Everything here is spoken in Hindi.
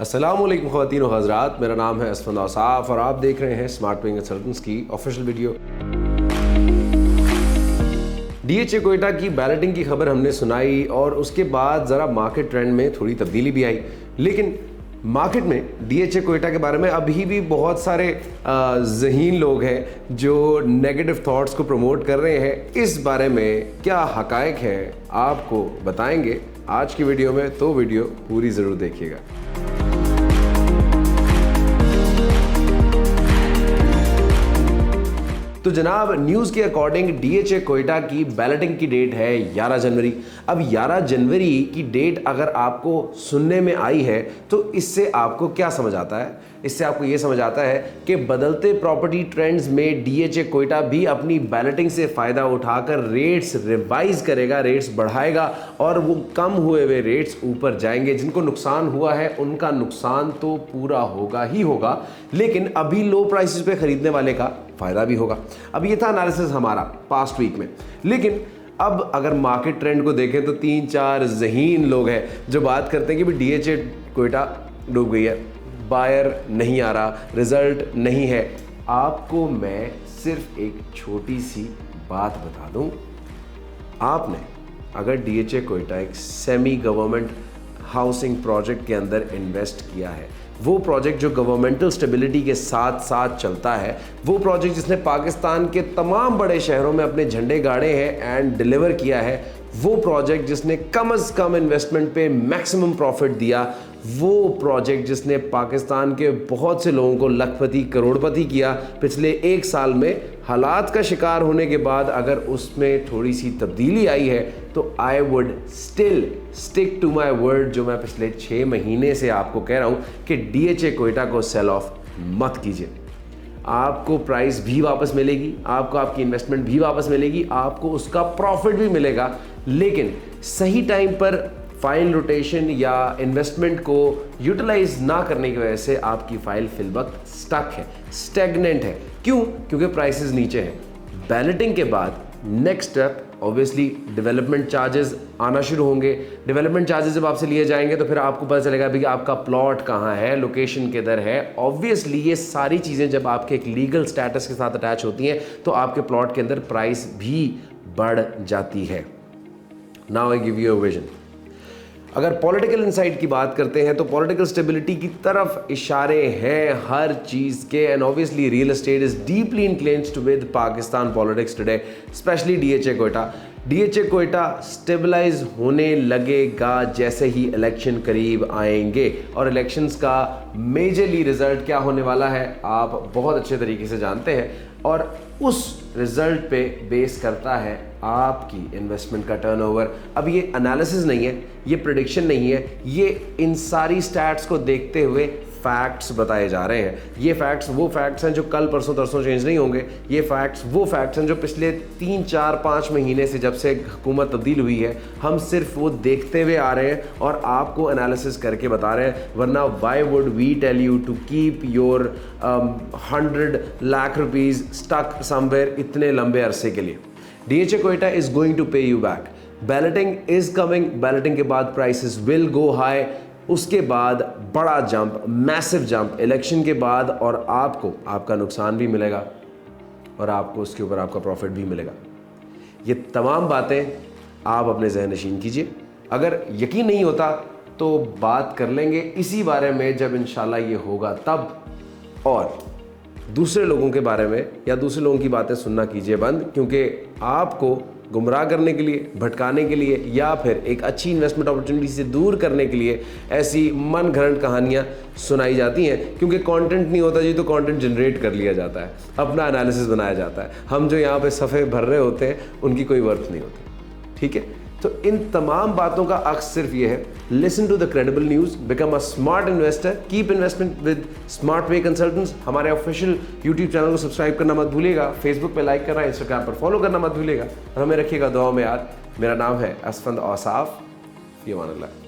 अस्सलामुअलैकुम ख़वातीन व हज़रात, मेरा नाम है असफंद औसाफ और आप देख रहे हैं स्मार्ट पेइंग कंसल्टेंट्स की ऑफिशियल वीडियो। DHA कोयटा की बैलेटिंग की खबर हमने सुनाई और उसके बाद ज़रा मार्केट ट्रेंड में थोड़ी तब्दीली भी आई, लेकिन मार्केट में DHA कोयटा के बारे में अभी भी बहुत सारे ज़हीन लोग हैं जो नेगेटिव थॉट्स को प्रमोट कर रहे हैं। इस बारे में क्या हकायक है आपको बताएंगे आज की वीडियो में, तो वीडियो पूरी ज़रूर देखिएगा। तो जनाब, न्यूज़ के अकॉर्डिंग DHA कोयटा की बैलेटिंग की डेट है 11 जनवरी। अब 11 जनवरी की डेट अगर आपको सुनने में आई है तो इससे आपको क्या समझ आता है? इससे आपको ये समझ आता है कि बदलते प्रॉपर्टी ट्रेंड्स में DHA कोयटा भी अपनी बैलेटिंग से फ़ायदा उठाकर रेट्स रिवाइज करेगा, रेट्स बढ़ाएगा और वो कम हुए हुए रेट्स ऊपर जाएंगे। जिनको नुकसान हुआ है उनका नुकसान तो पूरा होगा ही होगा, लेकिन अभी लो प्राइसेस पे ख़रीदने वाले का फ़ायदा भी होगा। अब ये था एनालिसिस हमारा पास्ट वीक में, लेकिन अब अगर मार्केट ट्रेंड को देखें तो 3-4 ज़हीन लोग हैं जो बात करते हैं कि भी DHA कोयटा डूब गई है, बायर नहीं आ रहा, रिजल्ट नहीं है। आपको मैं सिर्फ एक छोटी सी बात बता दूं, आपने अगर DHA कोयटा एक सेमी गवर्नमेंट हाउसिंग प्रोजेक्ट के अंदर इन्वेस्ट किया है, वो प्रोजेक्ट जो गवर्नमेंटल स्टेबिलिटी के साथ साथ चलता है, वो प्रोजेक्ट जिसने पाकिस्तान के तमाम बड़े शहरों में अपने झंडे गाड़े हैं एंड डिलीवर किया है, वो प्रोजेक्ट जिसने कम से कम इन्वेस्टमेंट पे मैक्सिमम प्रॉफिट दिया, वो प्रोजेक्ट जिसने पाकिस्तान के बहुत से लोगों को लखपति करोड़पति किया पिछले 1 साल में, हालात का शिकार होने के बाद अगर उसमें थोड़ी सी तब्दीली आई है तो I would still stick to my word, जो मैं पिछले 6 महीने से आपको कह रहा हूँ कि DHA कोयटा को सेल ऑफ मत कीजिए। आपको प्राइस भी वापस मिलेगी, आपको आपकी इन्वेस्टमेंट भी वापस मिलेगी, आपको उसका प्रॉफिट भी मिलेगा, लेकिन सही टाइम पर फाइल रोटेशन या इन्वेस्टमेंट को यूटिलाइज ना करने की वजह से आपकी फाइल फिल वक्त स्टक है, स्टेगनेंट है। क्यों? क्योंकि प्राइसेस नीचे हैं। बैलेटिंग के बाद next step obviously development charges आना शुरू होंगे। डेवलपमेंट चार्जेस जब आपसे लिए जाएंगे तो फिर आपको पता चलेगा कि आपका प्लॉट कहाँ है, लोकेशन किधर है। ऑब्वियसली ये सारी चीज़ें जब आपके एक लीगल स्टेटस के साथ अटैच होती हैं तो आपके प्लॉट के अंदर प्राइस भी बढ़ जाती है। Now I give you a vision. अगर पॉलिटिकल इनसाइट की बात करते हैं तो पॉलिटिकल स्टेबिलिटी की तरफ इशारे हैं हर चीज़ के, and obviously real estate is deeply inclined with Pakistan politics today, especially DHA Quetta. DHA Quetta stabilize होने लगेगा जैसे ही इलेक्शन करीब आएंगे, और इलेक्शंस का मेजरली रिजल्ट क्या होने वाला है आप बहुत अच्छे तरीके से जानते हैं, और उस रिजल्ट पे बेस करता है आपकी इन्वेस्टमेंट का टर्नओवर। अब ये एनालिसिस नहीं है, ये प्रेडिक्शन नहीं है, ये इन सारी स्टैट्स को देखते हुए फैक्ट्स बताए जा रहे हैं। ये फैक्ट्स वो फैक्ट्स हैं जो कल परसों तरसों चेंज नहीं होंगे। ये फैक्ट्स वो फैक्ट्स हैं जो पिछले 3-4-5 महीने से जब से हुकूमत तब्दील हुई है हम सिर्फ वो देखते हुए आ रहे हैं और आपको एनालिसिस करके बता रहे हैं। वरना why would we tell you to keep your 100 lakh rupees stuck somewhere इतने लंबे अरसे के लिए? DHA Quetta is going to pay you back. Balloting is coming, balloting के बाद प्राइसेस विल गो हाई, उसके बाद बड़ा जंप, मैसिव जंप इलेक्शन के बाद, और आपको आपका नुकसान भी मिलेगा और आपको उसके ऊपर आपका प्रॉफिट भी मिलेगा। ये तमाम बातें आप अपने ज़हन नशीन कीजिए। अगर यकीन नहीं होता तो बात कर लेंगे इसी बारे में जब इंशाल्लाह ये होगा तब। और दूसरे लोगों के बारे में या दूसरे लोगों की बातें सुनना कीजिए बंद, क्योंकि आपको गुमराह करने के लिए, भटकाने के लिए या फिर एक अच्छी इन्वेस्टमेंट अपॉर्चुनिटी से दूर करने के लिए ऐसी मन घड़ंट कहानियाँ सुनाई जाती हैं। क्योंकि कंटेंट नहीं होता जी तो कंटेंट जनरेट कर लिया जाता है, अपना एनालिसिस बनाया जाता है। हम जो यहाँ पे सफ़े भर रहे होते हैं उनकी कोई वर्थ नहीं होती। ठीक है, तो इन तमाम बातों का अक्स सिर्फ ये है, listen to the credible news, become a smart investor, keep investment with smart pay consultants. हमारे ऑफिशियल यूट्यूब चैनल को सब्सक्राइब करना मत भूलिएगा, फेसबुक पे लाइक करना, इंस्टाग्राम पर फॉलो करना मत भूलिएगा, और हमें रखिएगा दुआ में याद। मेरा नाम है असफंद औसाफ। फ़ी अमान अल्लाह।